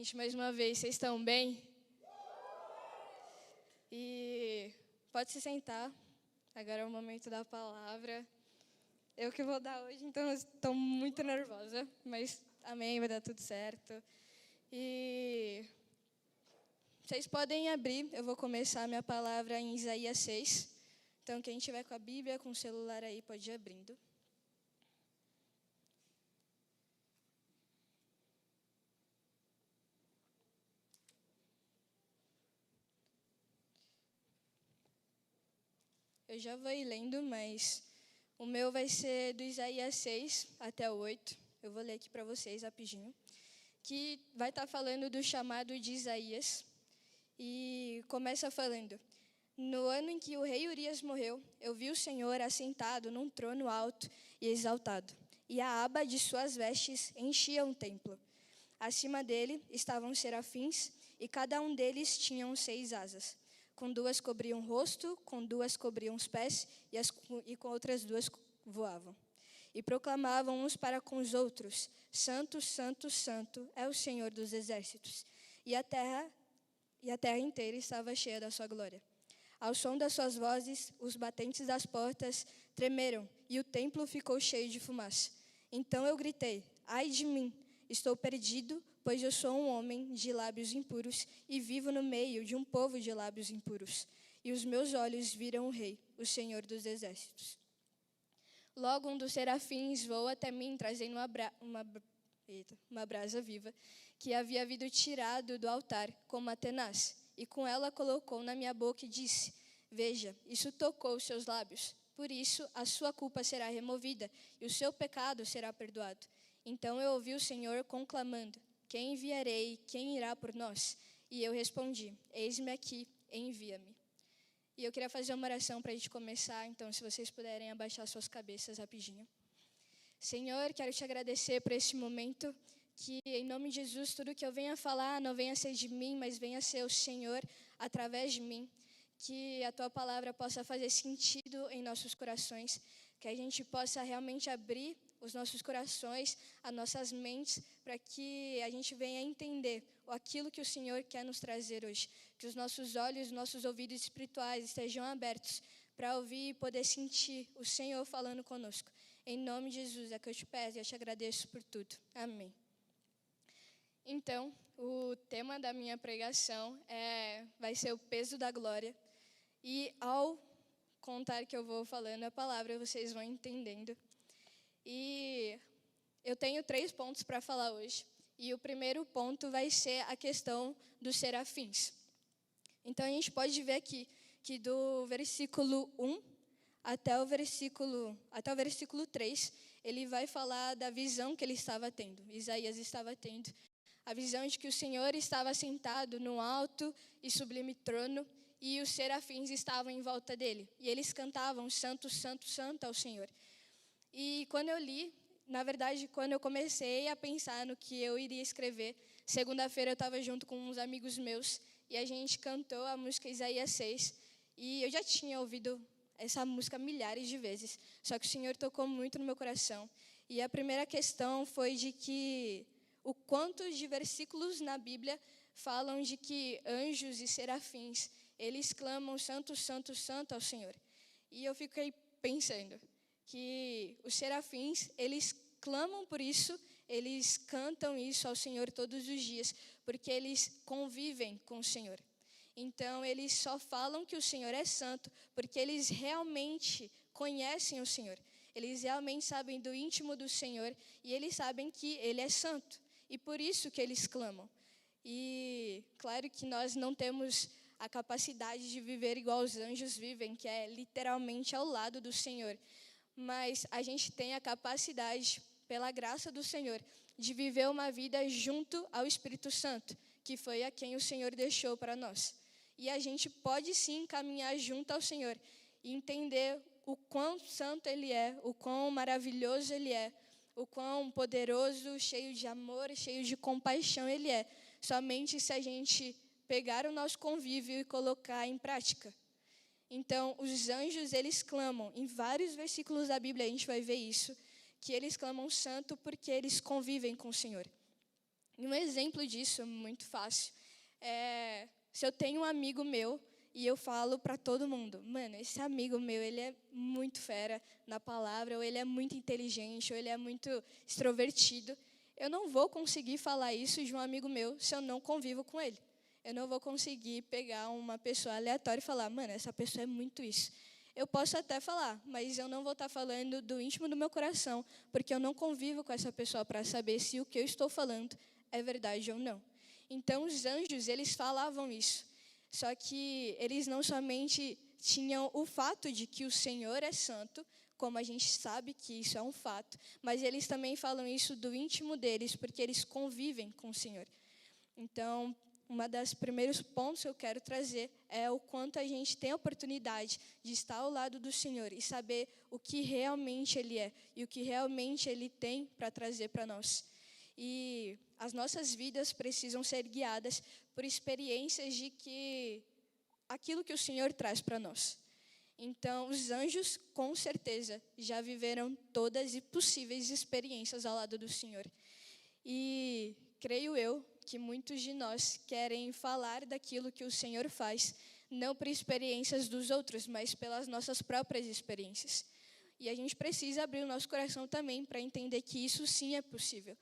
Gente, mais uma vez, vocês estão bem? E pode se sentar. Agora é o momento da palavra. Eu que vou dar hoje, então eu estou muito nervosa, mas amém, vai dar tudo certo. E vocês podem abrir, eu vou começar a minha palavra em Isaías 6. Então, quem tiver com a Bíblia, com o celular aí, pode ir abrindo. Eu já vou ir lendo, mas o meu vai ser do Isaías 6 até o 8. Eu vou ler aqui para vocês rapidinho. Que vai estar falando do chamado de Isaías. E começa falando: No ano em que o rei Urias morreu, eu vi o Senhor assentado num trono alto e exaltado, e a aba de suas vestes enchia o templo. Acima dele estavam serafins, e cada um deles tinha 6 asas. Com 2 cobriam o rosto, com 2 cobriam os pés, e com outras 2 voavam. E proclamavam uns para com os outros: Santo, Santo, Santo é o Senhor dos exércitos. E a terra inteira estava cheia da sua glória. Ao som das suas vozes, os batentes das portas tremeram, e o templo ficou cheio de fumaça. Então eu gritei: Ai de mim! Estou perdido, pois eu sou um homem de lábios impuros e vivo no meio de um povo de lábios impuros. E os meus olhos viram o Rei, o Senhor dos exércitos. Logo um dos serafins voa até mim, trazendo uma brasa viva, que havia havido tirado do altar com uma tenaz, e com ela colocou na minha boca e disse: Veja, isso tocou os seus lábios. Por isso a sua culpa será removida e o seu pecado será perdoado. Então eu ouvi o Senhor conclamando: Quem enviarei? Quem irá por nós? E eu respondi: Eis-me aqui, envia-me. E eu queria fazer uma oração para a gente começar, então se vocês puderem abaixar suas cabeças rapidinho. Senhor, quero te agradecer por esse momento, que em nome de Jesus tudo que eu venha falar não venha ser de mim, mas venha ser o Senhor através de mim. Que a tua palavra possa fazer sentido em nossos corações, que a gente possa realmente abrir os nossos corações, as nossas mentes, para que a gente venha entender aquilo que o Senhor quer nos trazer hoje. Que os nossos olhos, os nossos ouvidos espirituais estejam abertos para ouvir e poder sentir o Senhor falando conosco. Em nome de Jesus é que eu te peço e eu te agradeço por tudo. Amém. Então, o tema da minha pregação vai ser o peso da glória. E ao contar que eu vou falando a palavra, vocês vão entendendo. E eu tenho 3 pontos para falar hoje. E o primeiro ponto vai ser a questão dos serafins. Então, a gente pode ver aqui que do versículo 1 até o versículo 3, ele vai falar da visão que ele estava tendo. Isaías estava tendo a visão de que o Senhor estava sentado num alto e sublime trono, e os serafins estavam em volta dele. E eles cantavam: Santo, Santo, Santo ao Senhor. E quando eu li, na verdade, quando eu comecei a pensar no que eu iria escrever, segunda-feira eu estava junto com uns amigos meus, e a gente cantou a música Isaías 6, e eu já tinha ouvido essa música milhares de vezes, só que o Senhor tocou muito no meu coração. E a primeira questão foi de que o quanto de versículos na Bíblia falam de que anjos e serafins, eles clamam Santo, Santo, Santo ao Senhor. E eu fiquei pensando que os serafins, eles clamam por isso, eles cantam isso ao Senhor todos os dias, porque eles convivem com o Senhor. Então, eles só falam que o Senhor é santo, porque eles realmente conhecem o Senhor. Eles realmente sabem do íntimo do Senhor, e eles sabem que Ele é santo. E por isso que eles clamam. E claro que nós não temos a capacidade de viver igual os anjos vivem, que é literalmente ao lado do Senhor. Mas a gente tem a capacidade, pela graça do Senhor, de viver uma vida junto ao Espírito Santo, que foi a quem o Senhor deixou para nós. E a gente pode sim caminhar junto ao Senhor e entender o quão santo Ele é, o quão maravilhoso Ele é, o quão poderoso, cheio de amor, cheio de compaixão Ele é, somente se a gente pegar o nosso convívio e colocar em prática. Então, os anjos, eles clamam, em vários versículos da Bíblia a gente vai ver isso, que eles clamam santo porque eles convivem com o Senhor. E um exemplo disso, muito fácil, é se eu tenho um amigo meu e eu falo para todo mundo, mano, esse amigo meu, ele é muito fera na palavra, ou ele é muito inteligente, ou ele é muito extrovertido. Eu não vou conseguir falar isso de um amigo meu se eu não convivo com ele. Eu não vou conseguir pegar uma pessoa aleatória e falar, mano, essa pessoa é muito isso. Eu posso até falar, mas eu não vou estar falando do íntimo do meu coração, porque eu não convivo com essa pessoa para saber se o que eu estou falando é verdade ou não. Então, os anjos, eles falavam isso. Só que eles não somente tinham o fato de que o Senhor é santo, como a gente sabe que isso é um fato, mas eles também falam isso do íntimo deles, porque eles convivem com o Senhor. Então, uma das primeiros pontos que eu quero trazer é o quanto a gente tem a oportunidade de estar ao lado do Senhor e saber o que realmente Ele é e o que realmente Ele tem para trazer para nós. E as nossas vidas precisam ser guiadas por experiências de que aquilo que o Senhor traz para nós. Então, os anjos, com certeza, já viveram todas as possíveis experiências ao lado do Senhor. E creio eu que muitos de nós querem falar daquilo que o Senhor faz, não por experiências dos outros, mas pelas nossas próprias experiências. E a gente precisa abrir o nosso coração também para entender que isso sim é possível.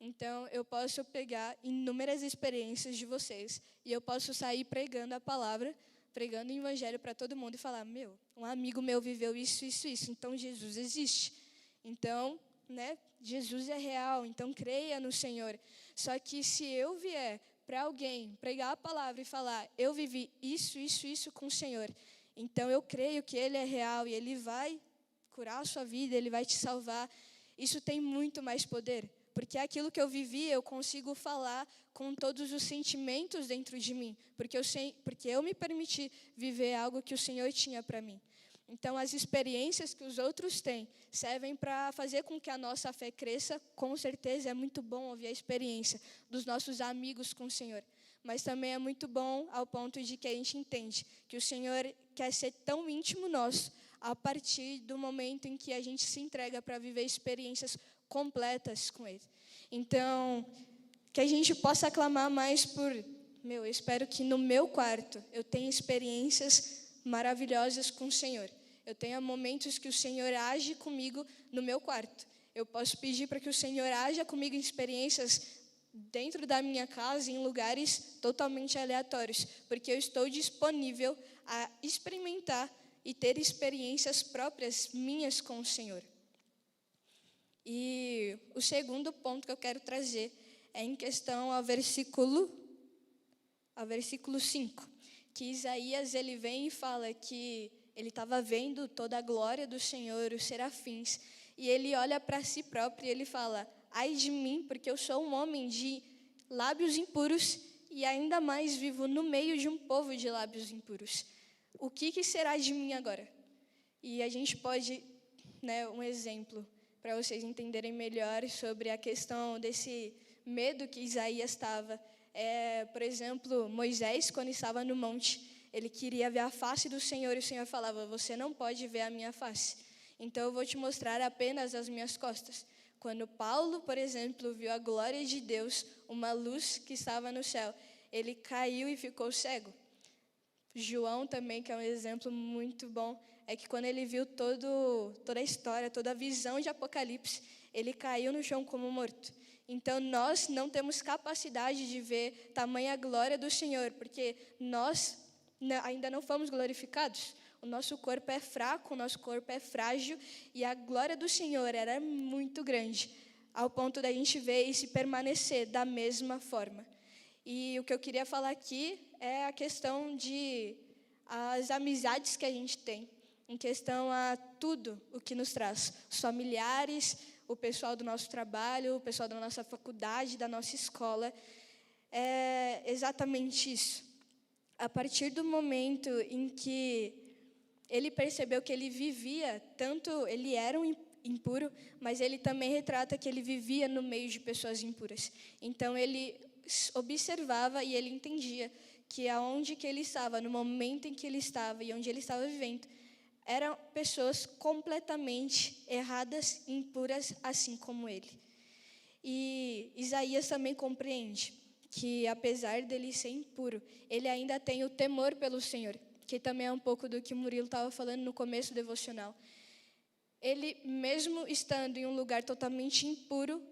Então, eu posso pegar inúmeras experiências de vocês e eu posso sair pregando a palavra, pregando o evangelho para todo mundo e falar, meu, um amigo meu viveu isso, isso, isso, então Jesus existe. Então, Jesus é real, então creia no Senhor. Só que se eu vier para alguém pregar a palavra e falar, eu vivi isso, isso, isso com o Senhor, então eu creio que Ele é real e Ele vai curar a sua vida, Ele vai te salvar, isso tem muito mais poder. Porque aquilo que eu vivi, eu consigo falar com todos os sentimentos dentro de mim. Porque eu me permiti viver algo que o Senhor tinha para mim. Então, as experiências que os outros têm servem para fazer com que a nossa fé cresça. Com certeza, é muito bom ouvir a experiência dos nossos amigos com o Senhor. Mas também é muito bom ao ponto de que a gente entende que o Senhor quer ser tão íntimo nosso a partir do momento em que a gente se entrega para viver experiências completas com Ele. Então, que a gente possa clamar mais por... eu espero que no meu quarto eu tenha experiências maravilhosas com o Senhor. Eu tenha momentos que o Senhor age comigo no meu quarto. Eu posso pedir para que o Senhor haja comigo em experiências dentro da minha casa, em lugares totalmente aleatórios, porque eu estou disponível a experimentar e ter experiências próprias minhas com o Senhor. E o segundo ponto que eu quero trazer é em questão ao versículo 5, que Isaías ele vem e fala que ele estava vendo toda a glória do Senhor, os serafins, e ele olha para si próprio e ele fala, ai de mim, porque eu sou um homem de lábios impuros e ainda mais vivo no meio de um povo de lábios impuros. O que será de mim agora? E a gente pode, um exemplo, para vocês entenderem melhor sobre a questão desse medo que Isaías estava. Por exemplo, Moisés, quando estava no monte, ele queria ver a face do Senhor, e o Senhor falava, você não pode ver a minha face, então eu vou te mostrar apenas as minhas costas. Quando Paulo, por exemplo, viu a glória de Deus, uma luz que estava no céu, ele caiu e ficou cego. João também, que é um exemplo muito bom, é que quando ele viu toda a história, toda a visão de Apocalipse, ele caiu no chão como morto. Então, nós não temos capacidade de ver tamanha glória do Senhor, porque nós ainda não fomos glorificados. O nosso corpo é fraco, o nosso corpo é frágil, e a glória do Senhor era muito grande, ao ponto da gente ver e se permanecer da mesma forma. E o que eu queria falar aqui é a questão de as amizades que a gente tem, em questão a tudo o que nos traz. Os familiares, o pessoal do nosso trabalho, o pessoal da nossa faculdade, da nossa escola. É exatamente isso. A partir do momento em que ele percebeu que ele vivia, tanto ele era um impuro, mas ele também retrata que ele vivia no meio de pessoas impuras. Então, ele observava e ele entendia que aonde que ele estava, no momento em que ele estava e onde ele estava vivendo, eram pessoas completamente erradas e impuras, assim como ele. E Isaías também compreende que, apesar dele ser impuro, ele ainda tem o temor pelo Senhor, que também é um pouco do que o Murilo estava falando no começo do devocional. Ele, mesmo estando em um lugar totalmente impuro,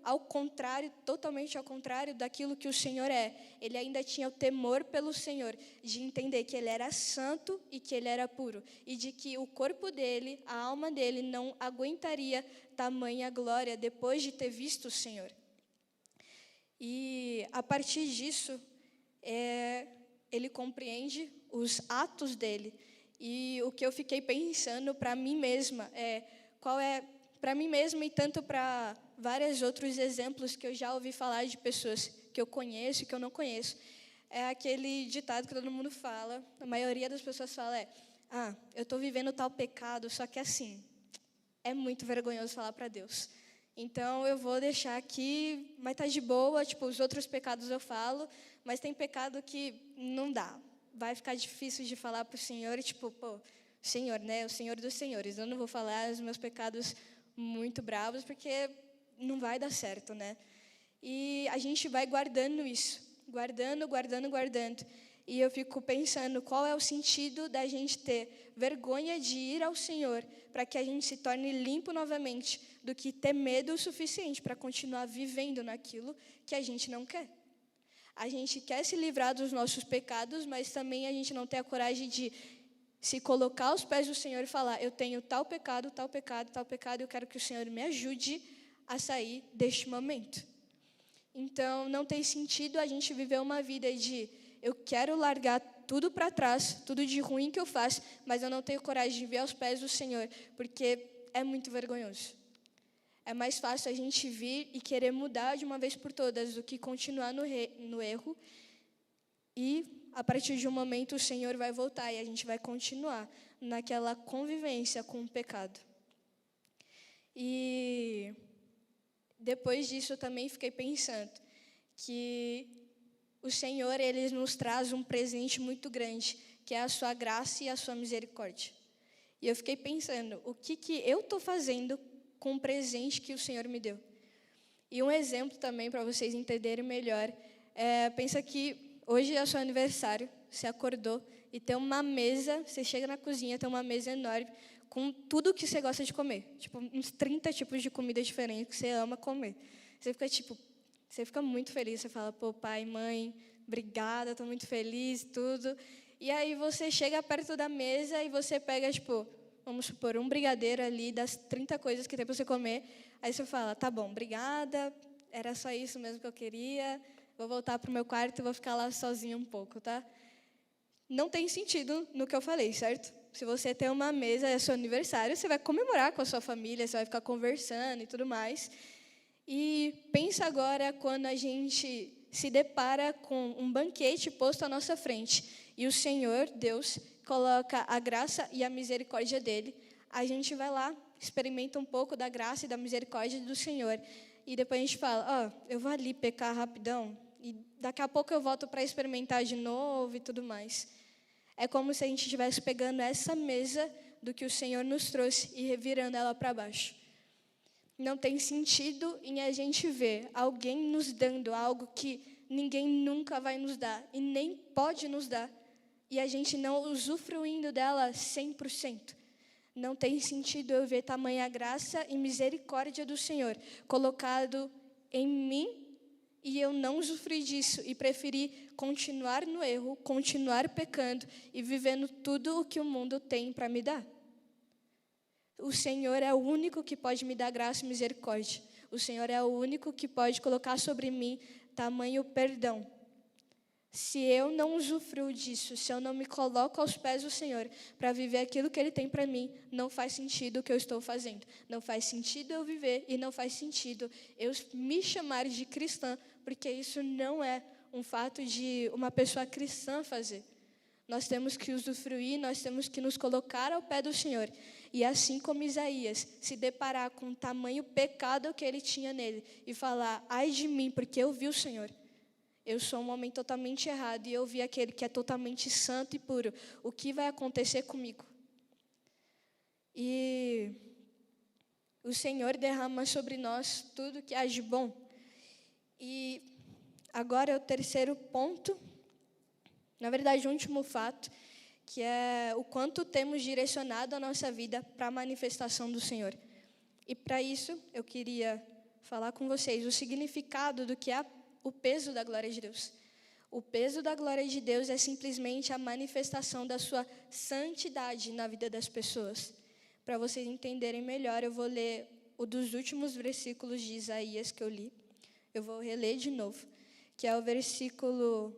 totalmente ao contrário daquilo que o Senhor é, ele ainda tinha o temor pelo Senhor, de entender que ele era santo e que ele era puro, e de que o corpo dele, a alma dele, não aguentaria tamanha glória depois de ter visto o Senhor. E, a partir disso, ele compreende os atos dele. E o que eu fiquei pensando para mim mesma para mim mesma e tanto para vários outros exemplos que eu já ouvi falar de pessoas que eu conheço e que eu não conheço. É aquele ditado que todo mundo fala, a maioria das pessoas fala eu estou vivendo tal pecado, só que assim, é muito vergonhoso falar para Deus. Então, eu vou deixar aqui, mas tá de boa, os outros pecados eu falo, mas tem pecado que não dá. Vai ficar difícil de falar para o Senhor e Senhor, né? O Senhor dos Senhores. Eu não vou falar os meus pecados muito bravos, porque não vai dar certo, né? E a gente vai guardando isso. Guardando. E eu fico pensando qual é o sentido da gente ter vergonha de ir ao Senhor para que a gente se torne limpo novamente, do que ter medo o suficiente para continuar vivendo naquilo que a gente não quer. A gente quer se livrar dos nossos pecados, mas também a gente não tem a coragem de se colocar aos pés do Senhor e falar, eu tenho tal pecado, e eu quero que o Senhor me ajude a sair deste momento. Então, não tem sentido a gente viver uma vida de, eu quero largar tudo para trás, tudo de ruim que eu faço, mas eu não tenho coragem de vir aos pés do Senhor, porque é muito vergonhoso. É mais fácil a gente vir e querer mudar de uma vez por todas do que continuar no erro. E, a partir de um momento, o Senhor vai voltar e a gente vai continuar naquela convivência com o pecado. E depois disso, eu também fiquei pensando que o Senhor, Ele nos traz um presente muito grande, que é a sua graça e a sua misericórdia. E eu fiquei pensando, o que eu estou fazendo com o presente que o Senhor me deu? E um exemplo também, para vocês entenderem melhor, pensa que hoje é o seu aniversário, você acordou e tem uma mesa, você chega na cozinha, tem uma mesa enorme, com tudo que você gosta de comer. Uns 30 tipos de comida diferentes que você ama comer. Você fica muito feliz, você fala, pai, mãe, obrigada, estou muito feliz, tudo. E aí você chega perto da mesa e você pega, vamos supor, um brigadeiro ali das 30 coisas que tem para você comer. Aí você fala, tá bom, obrigada, era só isso mesmo que eu queria, vou voltar para o meu quarto e vou ficar lá sozinha um pouco, tá? Não tem sentido no que eu falei, certo? Se você tem uma mesa, é seu aniversário, você vai comemorar com a sua família, você vai ficar conversando e tudo mais. E pensa agora quando a gente se depara com um banquete posto à nossa frente e o Senhor, Deus, coloca a graça e a misericórdia dele. A gente vai lá, experimenta um pouco da graça e da misericórdia do Senhor. E depois a gente fala, eu vou ali pecar rapidão e daqui a pouco eu volto para experimentar de novo e tudo mais. É como se a gente estivesse pegando essa mesa do que o Senhor nos trouxe e revirando ela para baixo. Não tem sentido em a gente ver alguém nos dando algo que ninguém nunca vai nos dar e nem pode nos dar, e a gente não usufruindo dela 100%. Não tem sentido eu ver tamanha graça e misericórdia do Senhor colocado em mim e eu não usufruir disso e preferir continuar no erro, continuar pecando e vivendo tudo o que o mundo tem para me dar. O Senhor é o único que pode me dar graça e misericórdia. O Senhor é o único que pode colocar sobre mim tamanho perdão. Se eu não usufruo disso, se eu não me coloco aos pés do Senhor para viver aquilo que Ele tem para mim, não faz sentido o que eu estou fazendo. Não faz sentido eu viver e não faz sentido eu me chamar de cristã, porque isso não é um fato de uma pessoa cristã fazer. Nós temos que usufruir, nós temos que nos colocar ao pé do Senhor. E assim como Isaías, se deparar com o tamanho pecado que ele tinha nele e falar, ai de mim, porque eu vi o Senhor. Eu sou um homem totalmente errado e eu vi aquele que é totalmente santo e puro. O que vai acontecer comigo? E o Senhor derrama sobre nós tudo que há de bom. E agora é o terceiro ponto, na verdade, o último fato, que é o quanto temos direcionado a nossa vida para a manifestação do Senhor. E para isso, eu queria falar com vocês o significado do que é o peso da glória de Deus. O peso da glória de Deus é simplesmente a manifestação da sua santidade na vida das pessoas. Para vocês entenderem melhor, eu vou ler um dos últimos versículos de Isaías que eu li. Eu vou reler de novo, que é o versículo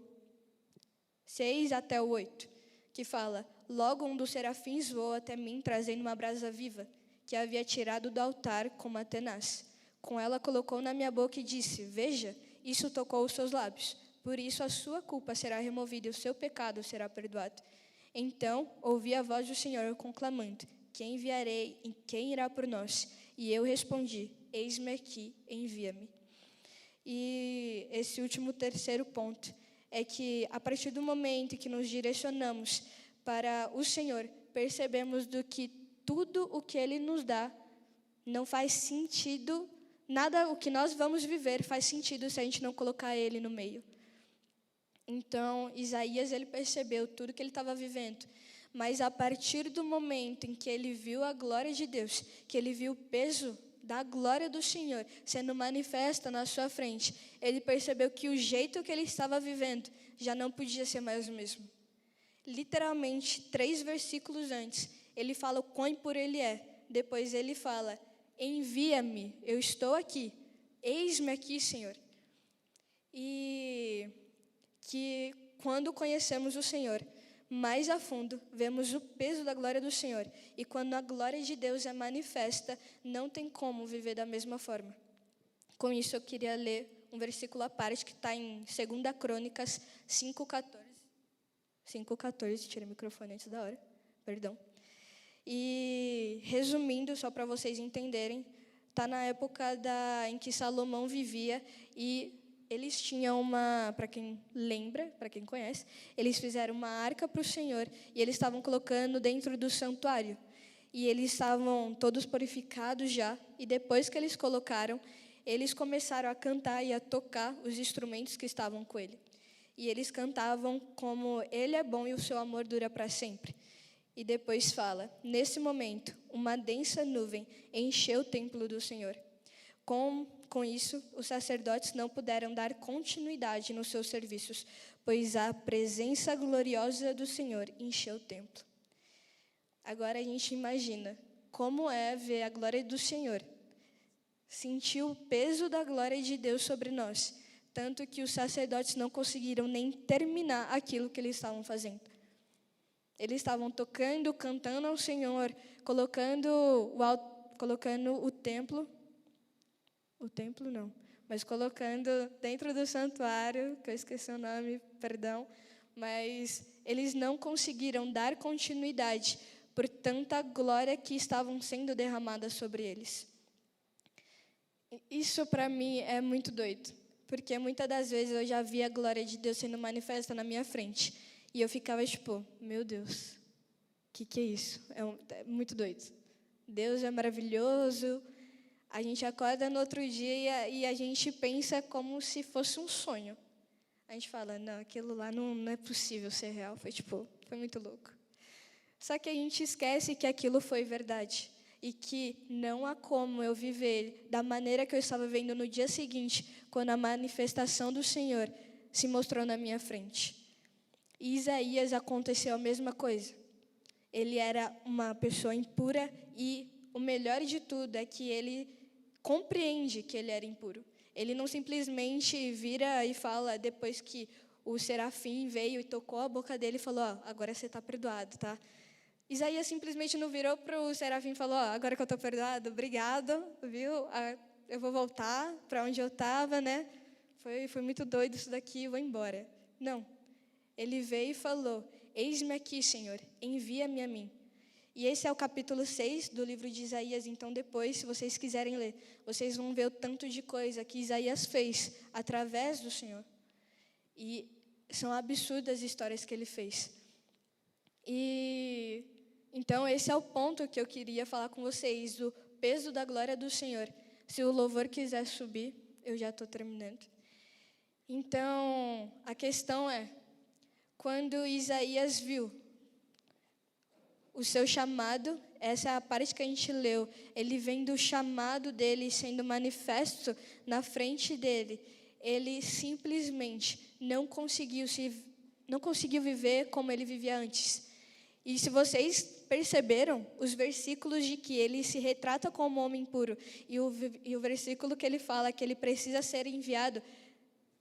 6 até o 8, que fala: Logo um dos serafins voou até mim, trazendo uma brasa viva, que havia tirado do altar com uma tenaz. Com ela colocou na minha boca e disse: Veja, isso tocou os seus lábios. Por isso a sua culpa será removida e o seu pecado será perdoado. Então ouvi a voz do Senhor conclamando: Quem enviarei e quem irá por nós? E eu respondi: Eis-me aqui, envia-me. E esse último terceiro ponto é que a partir do momento que nos direcionamos para o Senhor, percebemos do que tudo o que Ele nos dá não faz sentido, nada o que nós vamos viver faz sentido se a gente não colocar Ele no meio. Então, Isaías, ele percebeu tudo que ele estava vivendo, mas a partir do momento em que ele viu a glória de Deus, que ele viu o peso da glória do Senhor sendo manifesta na sua frente, ele percebeu que o jeito que ele estava vivendo já não podia ser mais o mesmo. Literalmente, 3 versículos antes, ele fala o quão impuro ele é. Depois ele fala: envia-me, eu estou aqui, eis-me aqui, Senhor. E que quando conhecemos o Senhor mais a fundo, vemos o peso da glória do Senhor. E quando a glória de Deus é manifesta, não tem como viver da mesma forma. Com isso, eu queria ler um versículo à parte que está em 2 Crônicas 5:14. 5:14, tirei o microfone antes da hora, perdão. E, resumindo, só para vocês entenderem, está na época em que Salomão vivia e eles tinham para quem lembra, para quem conhece, eles fizeram uma arca para o Senhor e eles estavam colocando dentro do santuário. E eles estavam todos purificados já, e depois que eles colocaram, eles começaram a cantar e a tocar os instrumentos que estavam com ele. E eles cantavam como Ele é bom e o seu amor dura para sempre. E depois fala: nesse momento, uma densa nuvem encheu o templo do Senhor. Com isso, os sacerdotes não puderam dar continuidade nos seus serviços, pois a presença gloriosa do Senhor encheu o templo. Agora a gente imagina como é ver a glória do Senhor, sentir o peso da glória de Deus sobre nós, tanto que os sacerdotes não conseguiram nem terminar aquilo que eles estavam fazendo. Eles estavam tocando, cantando ao Senhor, colocando o templo não, mas colocando dentro do santuário, que eu esqueci o nome, perdão, mas eles não conseguiram dar continuidade por tanta glória que estavam sendo derramada sobre eles. Isso para mim é muito doido, porque muitas das vezes eu já vi a glória de Deus sendo manifesta na minha frente, e eu ficava tipo: meu Deus, o que é isso? É muito doido. Deus é maravilhoso. A gente acorda no outro dia e a gente pensa como se fosse um sonho. A gente fala: não, aquilo lá não é possível ser real. Foi muito louco. Só que a gente esquece que aquilo foi verdade. E que não há como eu viver da maneira que eu estava vivendo no dia seguinte, quando a manifestação do Senhor se mostrou na minha frente. E Isaías aconteceu a mesma coisa. Ele era uma pessoa impura e o melhor de tudo é que ele compreende que ele era impuro. Ele não simplesmente vira e fala, depois que o serafim veio e tocou a boca dele e falou: agora você está perdoado, tá? Isaías simplesmente não virou para o serafim e falou: agora que eu estou perdoado, obrigado, viu? Eu vou voltar para onde eu estava, né? Foi muito doido isso daqui, vou embora. Não. Ele veio e falou: eis-me aqui, Senhor, envia-me a mim. E esse é o capítulo 6 do livro de Isaías. Então, depois, se vocês quiserem ler, vocês vão ver o tanto de coisa que Isaías fez através do Senhor. E são absurdas as histórias que ele fez. E então, esse é o ponto que eu queria falar com vocês, do peso da glória do Senhor. Se o louvor quiser subir, eu já estou terminando. Então, a questão é, quando Isaías viu o seu chamado, essa é a parte que a gente leu, ele vendo o chamado dele sendo manifesto na frente dele, ele simplesmente não conseguiu viver como ele vivia antes. E se vocês perceberam, os versículos de que ele se retrata como homem puro e o versículo que ele fala que ele precisa ser enviado,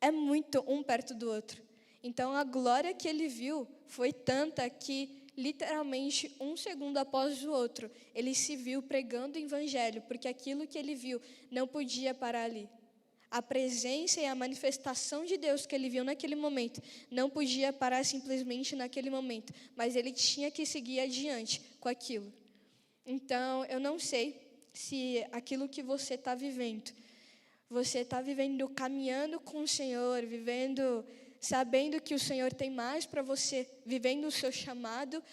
é muito um perto do outro. Então, a glória que ele viu foi tanta que, literalmente, um segundo após o outro, ele se viu pregando o evangelho, porque aquilo que ele viu não podia parar ali. A presença e a manifestação de Deus que ele viu naquele momento não podia parar simplesmente naquele momento, mas ele tinha que seguir adiante com aquilo. Então, eu não sei se aquilo que você está vivendo caminhando com o Senhor, vivendo, sabendo que o Senhor tem mais para você, vivendo o seu chamado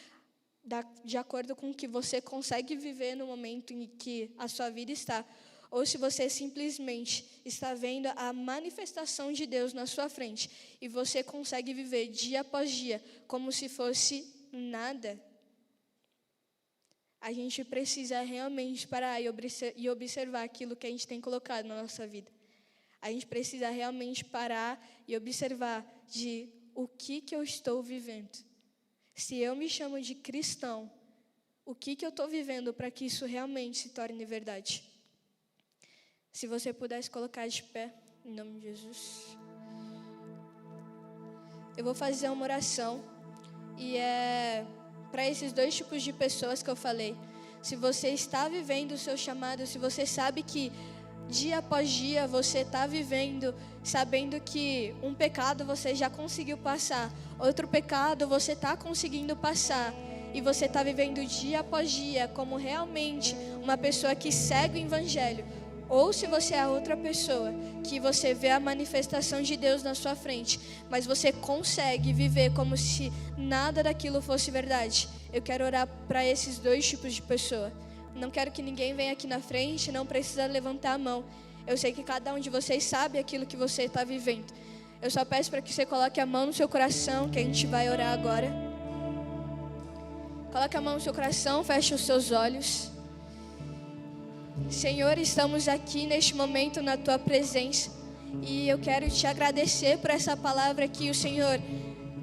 de acordo com o que você consegue viver no momento em que a sua vida está, ou se você simplesmente está vendo a manifestação de Deus na sua frente e você consegue viver dia após dia como se fosse nada. A gente precisa realmente parar e observar aquilo que a gente tem colocado na nossa vida. A gente precisa realmente parar e observar de o que eu estou vivendo. Se eu me chamo de cristão, o que eu estou vivendo para que isso realmente se torne verdade? Se você pudesse colocar de pé, em nome de Jesus. Eu vou fazer uma oração e é para esses dois tipos de pessoas que eu falei. Se você está vivendo o seu chamado, se você sabe que dia após dia você está vivendo, sabendo que um pecado você já conseguiu passar, outro pecado você está conseguindo passar, e você está vivendo dia após dia como realmente uma pessoa que segue o evangelho, ou se você é outra pessoa que você vê a manifestação de Deus na sua frente, mas você consegue viver como se nada daquilo fosse verdade, eu quero orar para esses dois tipos de pessoa. Não quero que ninguém venha aqui na frente, não precisa levantar a mão. Eu sei que cada um de vocês sabe aquilo que você está vivendo. Eu só peço para que você coloque a mão no seu coração, que a gente vai orar agora. Coloque a mão no seu coração, feche os seus olhos. Senhor, estamos aqui neste momento na Tua presença. E eu quero te agradecer por essa palavra que o Senhor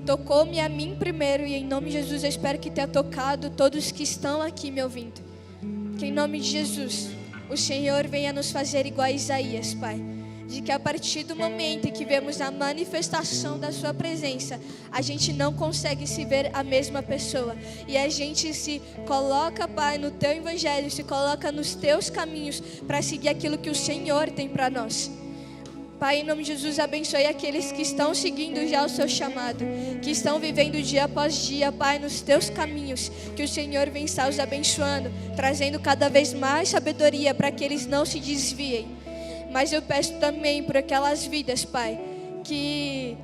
tocou-me a mim primeiro. E em nome de Jesus eu espero que tenha tocado todos que estão aqui me ouvindo. Que em nome de Jesus, o Senhor venha nos fazer igual a Isaías, Pai. De que a partir do momento em que vemos a manifestação da Sua presença, a gente não consegue se ver a mesma pessoa. E a gente se coloca, Pai, no Teu Evangelho, se coloca nos Teus caminhos para seguir aquilo que o Senhor tem para nós. Pai, em nome de Jesus, abençoe aqueles que estão seguindo já o Seu chamado, que estão vivendo dia após dia, Pai, nos Teus caminhos, que o Senhor venha estar os abençoando, trazendo cada vez mais sabedoria para que eles não se desviem. Mas eu peço também por aquelas vidas, Pai, que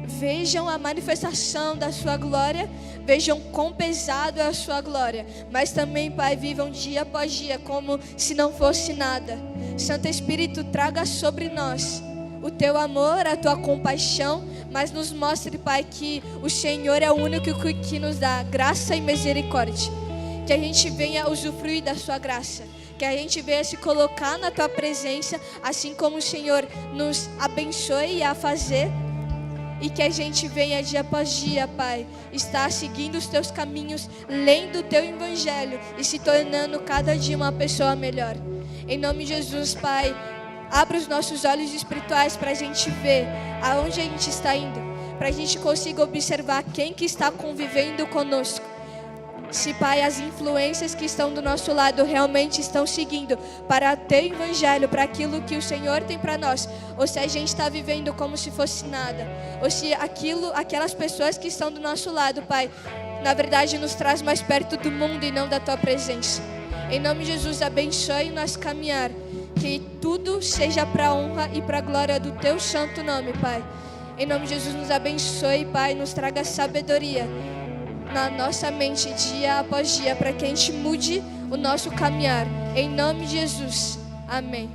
vejam a manifestação da Sua glória, vejam quão pesado é a Sua glória, mas também, Pai, vivam dia após dia como se não fosse nada. Santo Espírito, traga sobre nós o Teu amor, a Tua compaixão, mas nos mostre, Pai, que o Senhor é o único que nos dá graça e misericórdia. Que a gente venha usufruir da Sua graça, que a gente venha se colocar na Tua presença, assim como o Senhor nos abençoe a fazer, e que a gente venha dia após dia, Pai, estar seguindo os Teus caminhos, lendo o Teu Evangelho e se tornando cada dia uma pessoa melhor. Em nome de Jesus, Pai, abra os nossos olhos espirituais para a gente ver aonde a gente está indo, para a gente consiga observar quem que está convivendo conosco. Se, Pai, as influências que estão do nosso lado realmente estão seguindo para ter Evangelho, para aquilo que o Senhor tem para nós, ou se a gente está vivendo como se fosse nada, ou se aquelas pessoas que estão do nosso lado, Pai, na verdade nos traz mais perto do mundo e não da Tua presença. Em nome de Jesus, abençoe o nosso caminhar, que tudo seja para a honra e para a glória do Teu santo nome, Pai. Em nome de Jesus, nos abençoe, Pai, nos traga sabedoria na nossa mente dia após dia, para que a gente mude o nosso caminhar. Em nome de Jesus, amém.